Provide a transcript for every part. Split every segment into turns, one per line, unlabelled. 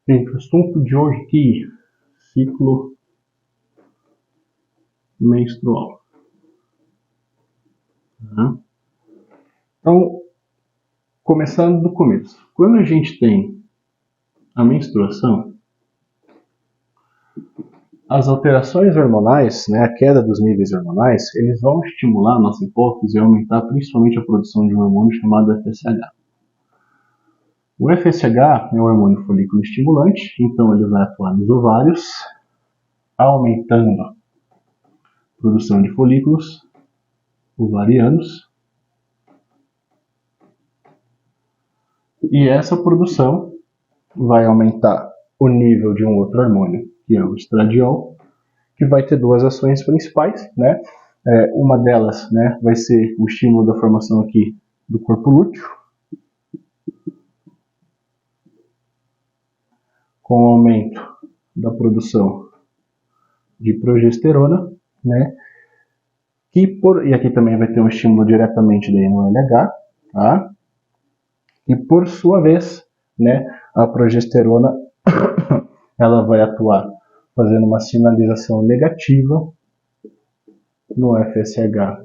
Gente, o assunto de hoje aqui, ciclo menstrual. Então, começando do começo. Quando a gente tem a menstruação, as alterações hormonais, a queda dos níveis hormonais, eles vão estimular a nossa hipófise e aumentar principalmente a produção de um hormônio chamado FSH. O FSH é um hormônio folículo estimulante, então ele vai atuar nos ovários, aumentando a produção de folículos ovarianos. E essa produção vai aumentar o nível de um outro hormônio, que é o estradiol, que vai ter duas ações principais, uma delas, vai ser o estímulo da formação aqui do corpo lúteo, com o aumento da produção de progesterona, e aqui também vai ter um estímulo diretamente daí no LH, tá? E por sua vez, a progesterona ela vai atuar fazendo uma sinalização negativa no FSH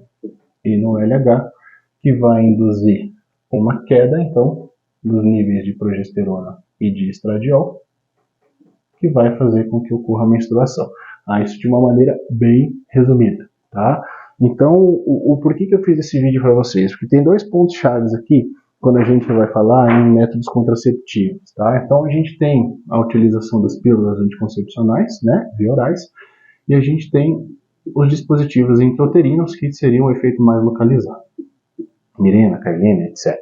e no LH, que vai induzir uma queda, então, dos níveis de progesterona e de estradiol, que vai fazer com que ocorra a menstruação. Isso de uma maneira bem resumida, tá? Então, o porquê que eu fiz esse vídeo para vocês? Porque tem dois pontos chaves aqui quando a gente vai falar em métodos contraceptivos, tá? Então, a gente tem a utilização das pílulas anticoncepcionais, via orais, e a gente tem os dispositivos intrauterinos, que seriam um efeito mais localizado. Mirena, Carlina, etc.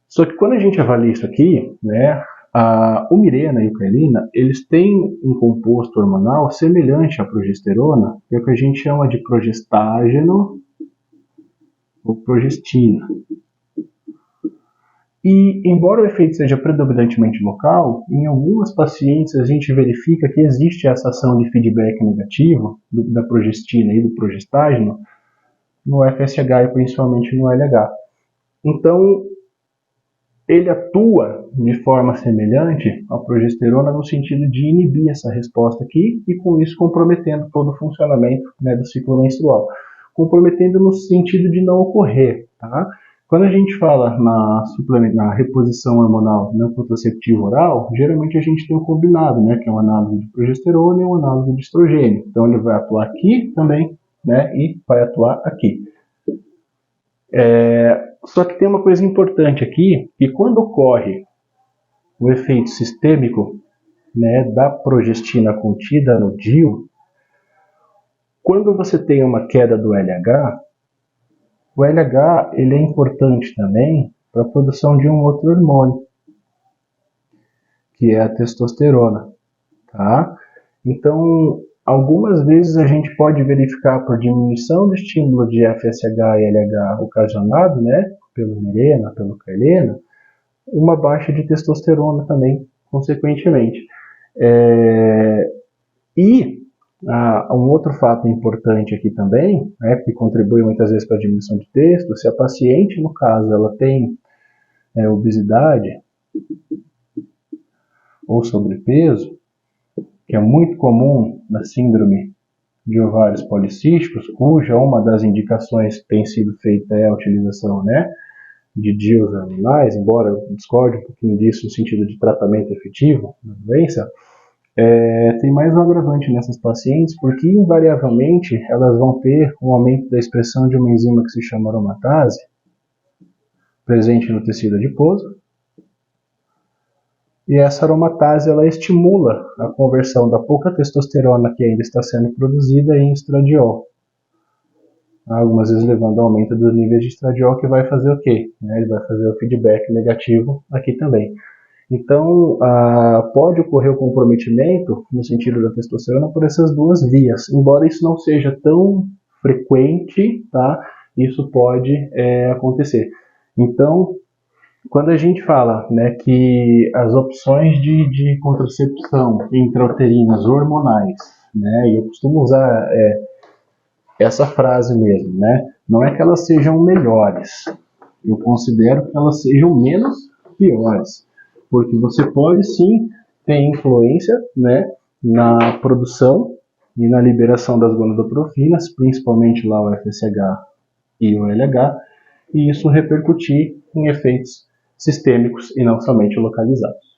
Só que quando a gente avalia isso aqui, o Mirena e o Carlina, eles têm um composto hormonal semelhante à progesterona, que é o que a gente chama de progestágeno ou progestina. E, embora o efeito seja predominantemente local, em algumas pacientes a gente verifica que existe essa ação de feedback negativo da progestina e do progestágeno no FSH e principalmente no LH. Então, ele atua de forma semelhante à progesterona no sentido de inibir essa resposta aqui e com isso comprometendo todo o funcionamento do ciclo menstrual. Comprometendo no sentido de não ocorrer, tá? Quando a gente fala na reposição hormonal no contraceptivo oral, geralmente a gente tem um combinado, que é um análogo de progesterona e um análogo de estrogênio. Então ele vai atuar aqui também, e vai atuar aqui. Só que tem uma coisa importante aqui, que quando ocorre o efeito sistêmico da progestina contida no DIU, quando você tem uma queda do LH, o LH ele é importante também para a produção de um outro hormônio, que é a testosterona, tá? Então, algumas vezes a gente pode verificar por diminuição do estímulo de FSH e LH ocasionado, pelo Mirena, pelo Carlina, uma baixa de testosterona também, consequentemente. Um outro fato importante aqui também, que contribui muitas vezes para a diminuição de testo, se a paciente, no caso, ela tem obesidade ou sobrepeso, que é muito comum na síndrome de ovários policísticos, cuja uma das indicações que tem sido feita é a utilização de DIUs hormonais, embora eu discorde um pouquinho disso no sentido de tratamento efetivo da doença, tem mais um agravante nessas pacientes, porque invariavelmente elas vão ter um aumento da expressão de uma enzima que se chama aromatase, presente no tecido adiposo, e essa aromatase ela estimula a conversão da pouca testosterona que ainda está sendo produzida em estradiol, algumas vezes levando ao aumento dos níveis de estradiol, que vai fazer o quê? Ele vai fazer o feedback negativo aqui também. Então, pode ocorrer o comprometimento no sentido da testosterona por essas duas vias. Embora isso não seja tão frequente, tá? Isso pode acontecer. Então, quando a gente fala que as opções de contracepção intrauterinas hormonais, e eu costumo usar essa frase mesmo, não é que elas sejam melhores, eu considero que elas sejam menos piores. Porque você pode sim tem influência, né, na produção e na liberação das gonadotrofinas, principalmente lá o FSH e o LH, e isso repercutir em efeitos sistêmicos e não somente localizados.